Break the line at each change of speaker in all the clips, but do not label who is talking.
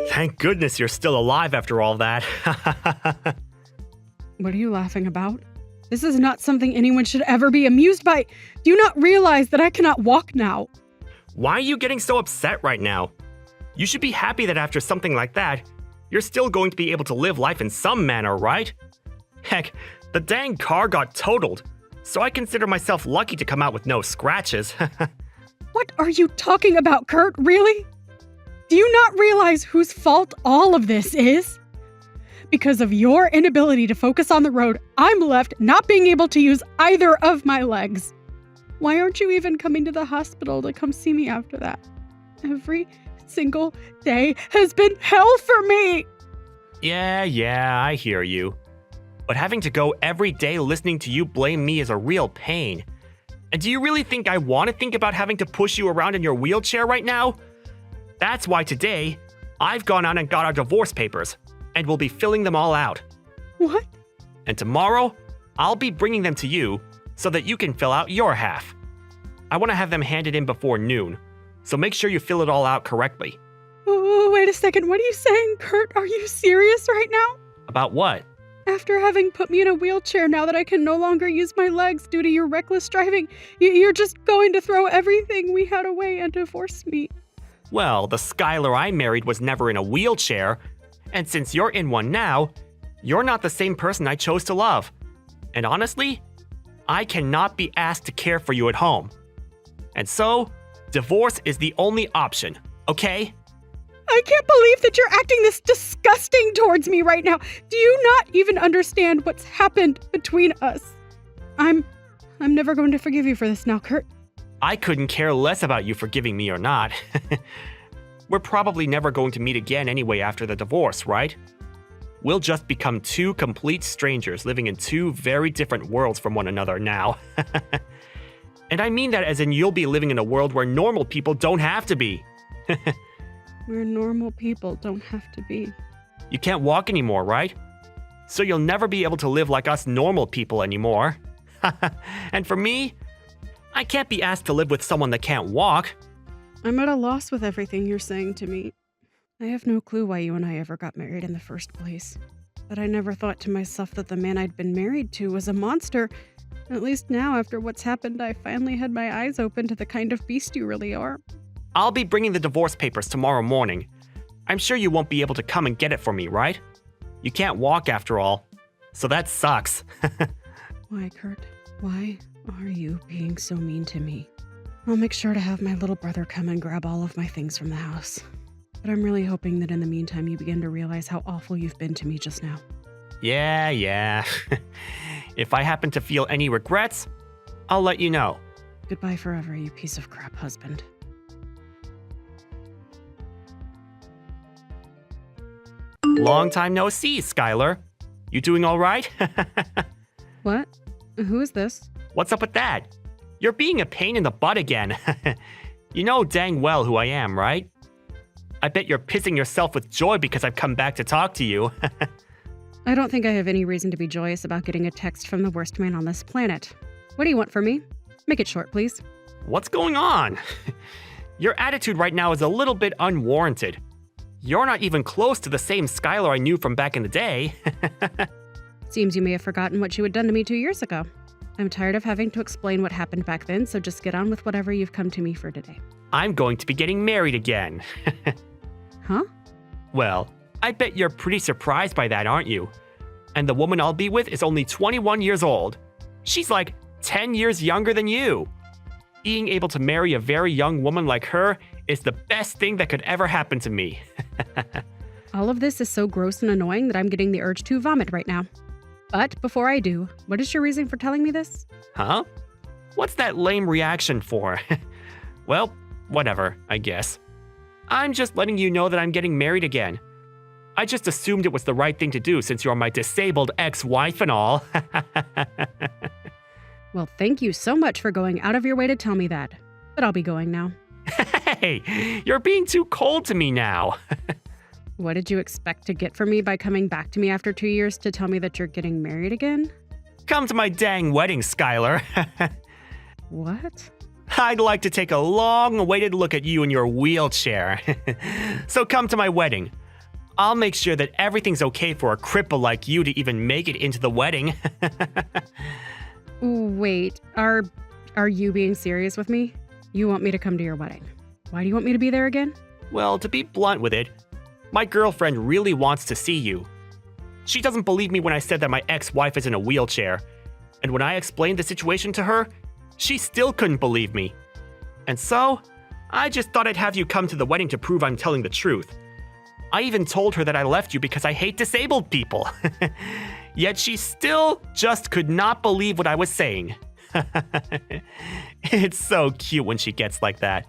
Thank goodness you're still alive after all that.
What are you laughing about? This is not something anyone should ever be amused by. Do you not realize that I cannot walk now?
Why are you getting so upset right now? You should be happy that after something like that, you're still going to be able to live life in some manner, right? Heck, the dang car got totaled, so I consider myself lucky to come out with no scratches.
What are you talking about, Kurt? Really? Do you not realize whose fault all of this is? Because of your inability to focus on the road, I'm left not being able to use either of my legs. Why aren't you even coming to the hospital to come see me after that? Every single day has been hell for me.
Yeah, I hear you. But having to go every day listening to you blame me is a real pain. And do you really think I want to think about having to push you around in your wheelchair right now? That's why today, I've gone out and got our divorce papers, and we'll be filling them all out.
What?
And tomorrow, I'll be bringing them to you so that you can fill out your half. I want to have them handed in before noon, so make sure you fill it all out correctly.
Oh, wait a second. What are you saying, Kurt? Are you serious right now?
About what?
After having put me in a wheelchair, now that I can no longer use my legs due to your reckless driving, you're just going to throw everything we had away and divorce me.
Well, the Skylar I married was never in a wheelchair, and since you're in one now, you're not the same person I chose to love. And honestly, I cannot be asked to care for you at home. And so, divorce is the only option, okay?
I can't believe that you're acting this disgusting towards me right now. Do you not even understand what's happened between us? I'm never going to forgive you for this now, Kurt.
I couldn't care less about you forgiving me or not. We're probably never going to meet again anyway after the divorce, right? We'll just become two complete strangers living in two very different worlds from one another now. And I mean that as in you'll be living in a world where normal people don't have to be.
Where normal people don't have to be.
You can't walk anymore, right? So you'll never be able to live like us normal people anymore. And for me, I can't be asked to live with someone that can't walk.
I'm at a loss with everything you're saying to me. I have no clue why you and I ever got married in the first place. But I never thought to myself that the man I'd been married to was a monster. At least now, after what's happened, I finally had my eyes open to the kind of beast you really are.
I'll be bringing the divorce papers tomorrow morning. I'm sure you won't be able to come and get it for me, right? You can't walk after all. So that sucks.
Why, Kurt? Why are you being so mean to me? I'll make sure to have my little brother come and grab all of my things from the house. But I'm really hoping that in the meantime you begin to realize how awful you've been to me just now.
Yeah. If I happen to feel any regrets, I'll let you know.
Goodbye forever, you piece of crap husband.
Long time no see, Skylar. You doing all right?
What? Who is this?
What's up with that? You're being a pain in the butt again. You know dang well who I am, right? I bet you're pissing yourself with joy because I've come back to talk to you.
I don't think I have any reason to be joyous about getting a text from the worst man on this planet. What do you want from me? Make it short, please.
What's going on? Your attitude right now is a little bit unwarranted. You're not even close to the same Skylar I knew from back in the day.
Seems you may have forgotten what you had done to me 2 years ago. I'm tired of having to explain what happened back then, so just get on with whatever you've come to me for today.
I'm going to be getting married again.
Huh?
Well, I bet you're pretty surprised by that, aren't you? And the woman I'll be with is only 21 years old. She's like 10 years younger than you. Being able to marry a very young woman like her is the best thing that could ever happen to me.
All of this is so gross and annoying that I'm getting the urge to vomit right now. But before I do, what is your reason for telling me this?
Huh? What's that lame reaction for? Well, whatever, I guess. I'm just letting you know that I'm getting married again. I just assumed it was the right thing to do since you're my disabled ex-wife and all.
Well, thank you so much for going out of your way to tell me that. But I'll be going now.
Hey, you're being too cold to me now.
What did you expect to get from me by coming back to me after 2 years to tell me that you're getting married again?
Come to my dang wedding, Skylar.
What?
I'd like to take a long-awaited look at you in your wheelchair. So come to my wedding. I'll make sure that everything's okay for a cripple like you to even make it into the wedding.
Wait, are you being serious with me? You want me to come to your wedding? Why do you want me to be there again?
Well, to be blunt with it, my girlfriend really wants to see you. She doesn't believe me when I said that my ex-wife is in a wheelchair. And when I explained the situation to her, she still couldn't believe me. And so, I just thought I'd have you come to the wedding to prove I'm telling the truth. I even told her that I left you because I hate disabled people. Yet she still just could not believe what I was saying. It's so cute when she gets like that.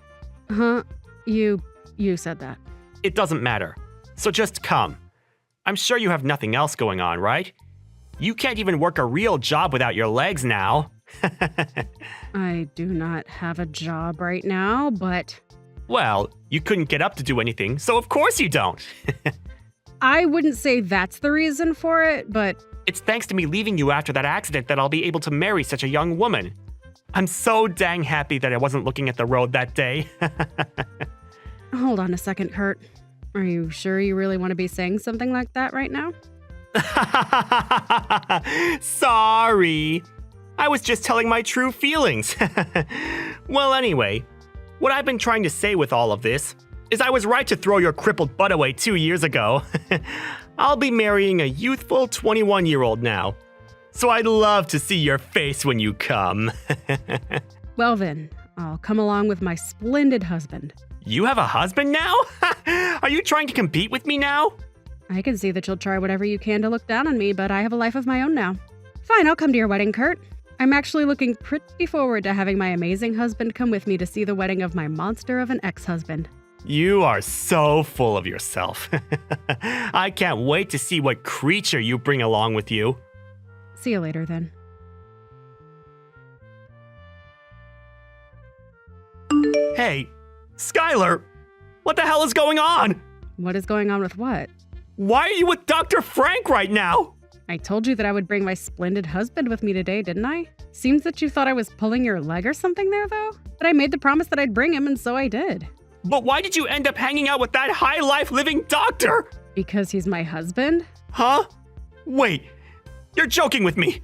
Huh? You said that.
It doesn't matter. So just come. I'm sure you have nothing else going on, right? You can't even work a real job without your legs now.
I do not have a job right now, but...
Well, you couldn't get up to do anything, so of course you don't.
I wouldn't say that's the reason for it, but...
It's thanks to me leaving you after that accident that I'll be able to marry such a young woman. I'm so dang happy that I wasn't looking at the road that day.
Hold on a second, Kurt. Are you sure you really want to be saying something like that right now?
Sorry. I was just telling my true feelings. Well, anyway, what I've been trying to say with all of this is I was right to throw your crippled butt away 2 years ago. I'll be marrying a youthful 21-year-old now. So I'd love to see your face when you come.
Well then, I'll come along with my splendid husband.
You have a husband now? Are you trying to compete with me now?
I can see that you'll try whatever you can to look down on me, but I have a life of my own now. Fine, I'll come to your wedding, Kurt. I'm actually looking pretty forward to having my amazing husband come with me to see the wedding of my monster of an ex-husband.
You are so full of yourself. I can't wait to see what creature you bring along with you.
See you later, then.
Hey, Skylar, what the hell is going on?
What is going on with what?
Why are you with Dr. Frank right now?
I told you that I would bring my splendid husband with me today, didn't I? Seems that you thought I was pulling your leg or something there, though. But I made the promise that I'd bring him, and so I did.
But why did you end up hanging out with that high-life living doctor?
Because he's my husband?
Huh? Wait, you're joking with me.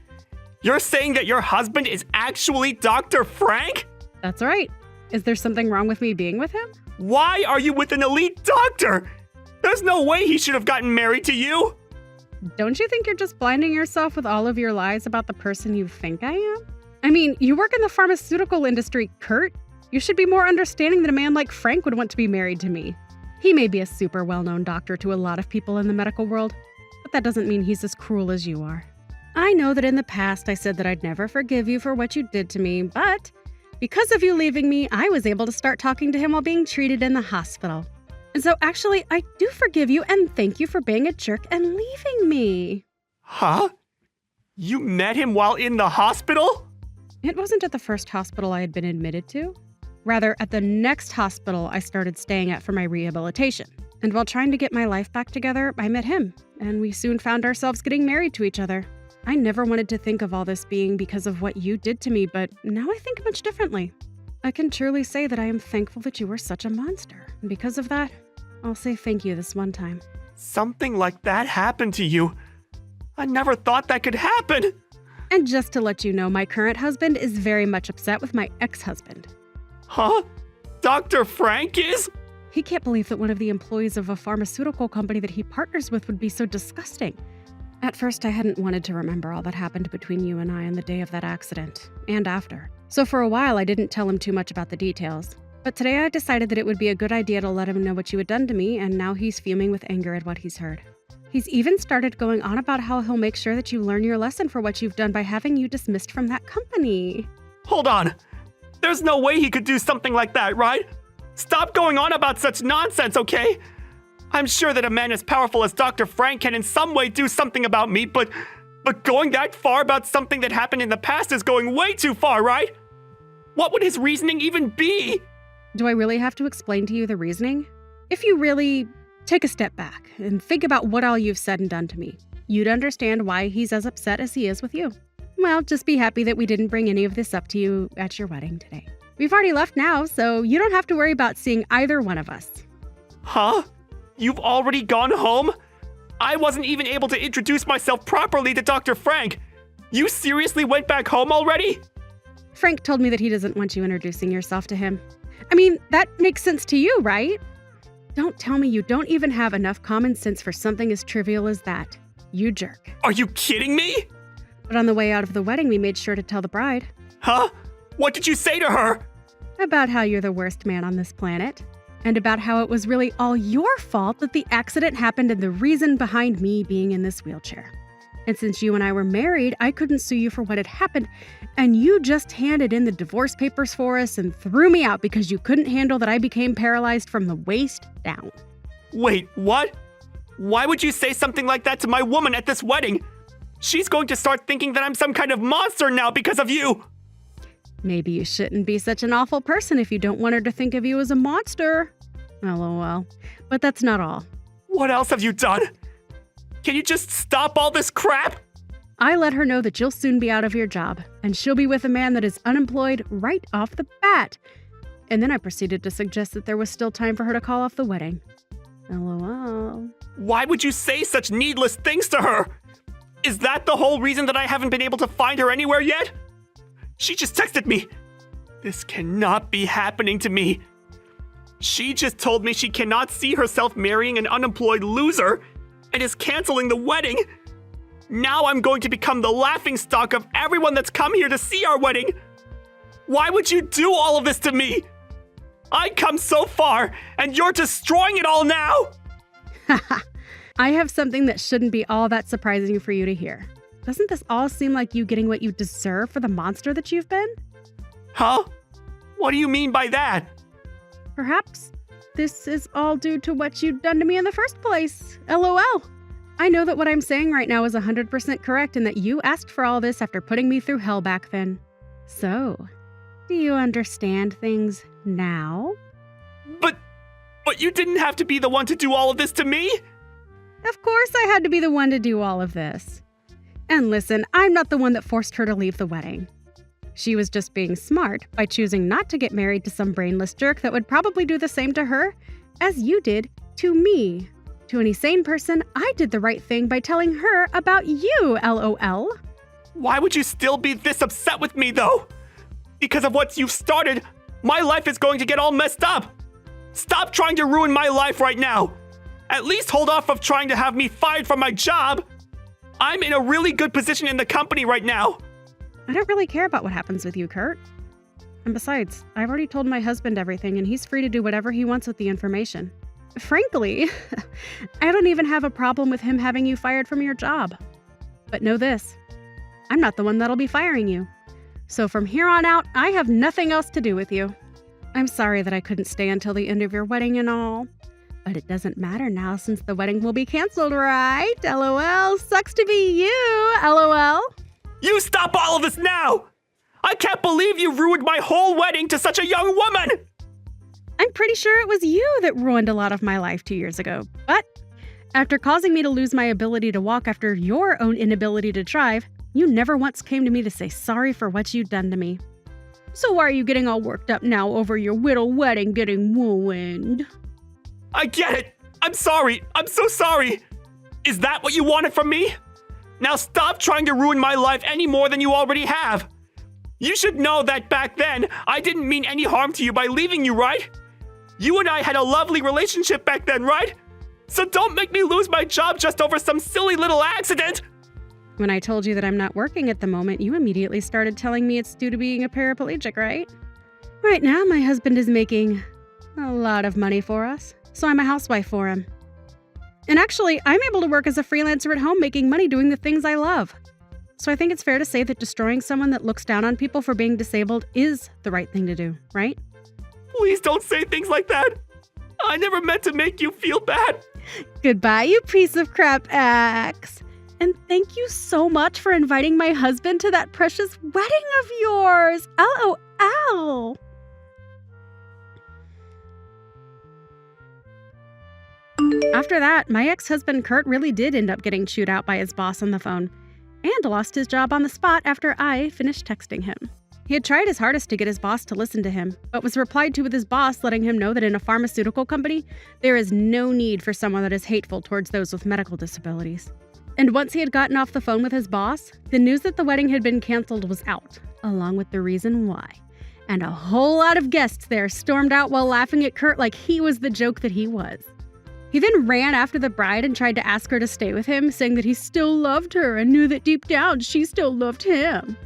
You're saying that your husband is actually Dr. Frank?
That's right. Is there something wrong with me being with him?
Why are you with an elite doctor? There's no way he should have gotten married to you.
Don't you think you're just blinding yourself with all of your lies about the person you think I am? I mean, you work in the pharmaceutical industry, Kurt. You should be more understanding that a man like Frank would want to be married to me. He may be a super well-known doctor to a lot of people in the medical world, but that doesn't mean he's as cruel as you are. I know that in the past I said that I'd never forgive you for what you did to me, but because of you leaving me, I was able to start talking to him while being treated in the hospital. And so actually, I do forgive you and thank you for being a jerk and leaving me.
Huh? You met him while in the hospital?
It wasn't at the first hospital I had been admitted to. Rather, at the next hospital I started staying at for my rehabilitation. And while trying to get my life back together, I met him, and we soon found ourselves getting married to each other. I never wanted to think of all this being because of what you did to me, but now I think much differently. I can truly say that I am thankful that you were such a monster. And because of that, I'll say thank you this one time.
Something like that happened to you. I never thought that could happen.
And just to let you know, my current husband is very much upset with my ex-husband.
Huh? Dr. Frank is?
He can't believe that one of the employees of a pharmaceutical company that he partners with would be so disgusting. At first, I hadn't wanted to remember all that happened between you and I on the day of that accident, and after. So for a while, I didn't tell him too much about the details. But today I decided that it would be a good idea to let him know what you had done to me, and now he's fuming with anger at what he's heard. He's even started going on about how he'll make sure that you learn your lesson for what you've done by having you dismissed from that company.
Hold on. There's no way he could do something like that, right? Stop going on about such nonsense, okay? I'm sure that a man as powerful as Dr. Frank can in some way do something about me, but going that far about something that happened in the past is going way too far, right? What would his reasoning even be?
Do I really have to explain to you the reasoning? If you really take a step back and think about what all you've said and done to me, you'd understand why he's as upset as he is with you. Well, just be happy that we didn't bring any of this up to you at your wedding today. We've already left now, so you don't have to worry about seeing either one of us.
Huh? You've already gone home? I wasn't even able to introduce myself properly to Dr. Frank. You seriously went back home already?
Frank told me that he doesn't want you introducing yourself to him. I mean, that makes sense to you, right? Don't tell me you don't even have enough common sense for something as trivial as that. You jerk.
Are you kidding me?
But on the way out of the wedding, we made sure to tell the bride.
Huh? What did you say to her?
About how you're the worst man on this planet. And about how it was really all your fault that the accident happened and the reason behind me being in this wheelchair. And since you and I were married, I couldn't sue you for what had happened. And you just handed in the divorce papers for us and threw me out because you couldn't handle that I became paralyzed from the waist down.
Wait, what? Why would you say something like that to my woman at this wedding? She's going to start thinking that I'm some kind of monster now because of you.
Maybe you shouldn't be such an awful person if you don't want her to think of you as a monster. LOL. But that's not all.
What else have you done? Can you just stop all this crap?
I let her know that you'll soon be out of your job, and she'll be with a man that is unemployed right off the bat. And then I proceeded to suggest that there was still time for her to call off the wedding. LOL.
Why would you say such needless things to her? Is that the whole reason that I haven't been able to find her anywhere yet? She just texted me. This cannot be happening to me. She just told me she cannot see herself marrying an unemployed loser and is canceling the wedding. Now I'm going to become the laughingstock of everyone that's come here to see our wedding. Why would you do all of this to me? I come so far and you're destroying it all now.
I have something that shouldn't be all that surprising for you to hear. Doesn't this all seem like you getting what you deserve for the monster that you've been?
Huh? What do you mean by that?
Perhaps this is all due to what you'd done to me in the first place. LOL. I know that what I'm saying right now is 100% correct and that you asked for all this after putting me through hell back then. So, do you understand things now?
But you didn't have to be the one to do all of this to me.
Of course I had to be the one to do all of this. And listen, I'm not the one that forced her to leave the wedding. She was just being smart by choosing not to get married to some brainless jerk that would probably do the same to her as you did to me. To any sane person, I did the right thing by telling her about you, LOL.
Why would you still be this upset with me, though? Because of what you've started, my life is going to get all messed up. Stop trying to ruin my life right now. At least hold off of trying to have me fired from my job. I'm in a really good position in the company right now.
I don't really care about what happens with you, Kurt. And besides, I've already told my husband everything and he's free to do whatever he wants with the information. Frankly, I don't even have a problem with him having you fired from your job. But know this, I'm not the one that'll be firing you. So from here on out, I have nothing else to do with you. I'm sorry that I couldn't stay until the end of your wedding and all. But it doesn't matter now since the wedding will be canceled, right? LOL, sucks to be you, LOL.
You stop all of this now! I can't believe you ruined my whole wedding to such a young woman!
I'm pretty sure it was you that ruined a lot of my life 2 years ago. But after causing me to lose my ability to walk after your own inability to drive, you never once came to me to say sorry for what you'd done to me. So why are you getting all worked up now over your whittle wedding getting ruined?
I get it! I'm sorry! I'm so sorry! Is that what you wanted from me? Now stop trying to ruin my life any more than you already have! You should know that back then, I didn't mean any harm to you by leaving you, right? You and I had a lovely relationship back then, right? So don't make me lose my job just over some silly little accident!
When I told you that I'm not working at the moment, you immediately started telling me it's due to being a paraplegic, right? Right now, my husband is making a lot of money for us, so I'm a housewife for him. And actually, I'm able to work as a freelancer at home making money doing the things I love. So I think it's fair to say that destroying someone that looks down on people for being disabled is the right thing to do, right?
Please don't say things like that! I never meant to make you feel bad!
Goodbye, you piece of crap axe. And thank you so much for inviting my husband to that precious wedding of yours! LOL! After that, my ex-husband Kurt really did end up getting chewed out by his boss on the phone and lost his job on the spot after I finished texting him. He had tried his hardest to get his boss to listen to him, but was replied to with his boss letting him know that in a pharmaceutical company, there is no need for someone that is hateful towards those with medical disabilities. And once he had gotten off the phone with his boss, the news that the wedding had been canceled was out, along with the reason why. And a whole lot of guests there stormed out while laughing at Kurt like he was the joke that he was. He then ran after the bride and tried to ask her to stay with him, saying that he still loved her and knew that deep down she still loved him.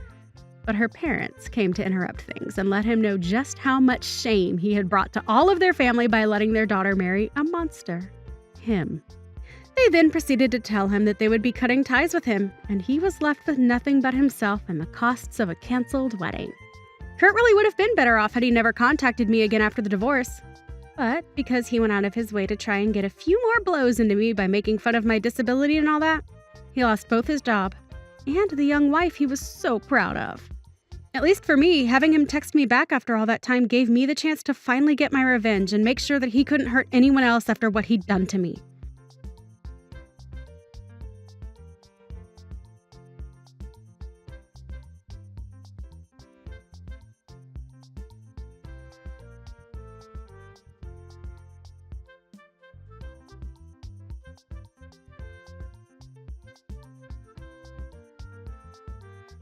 But her parents came to interrupt things and let him know just how much shame he had brought to all of their family by letting their daughter marry a monster, him. They then proceeded to tell him that they would be cutting ties with him, and he was left with nothing but himself and the costs of a canceled wedding. Kurt really would have been better off had he never contacted me again after the divorce. But because he went out of his way to try and get a few more blows into me by making fun of my disability and all that, he lost both his job and the young wife he was so proud of. At least for me, having him text me back after all that time gave me the chance to finally get my revenge and make sure that he couldn't hurt anyone else after what he'd done to me.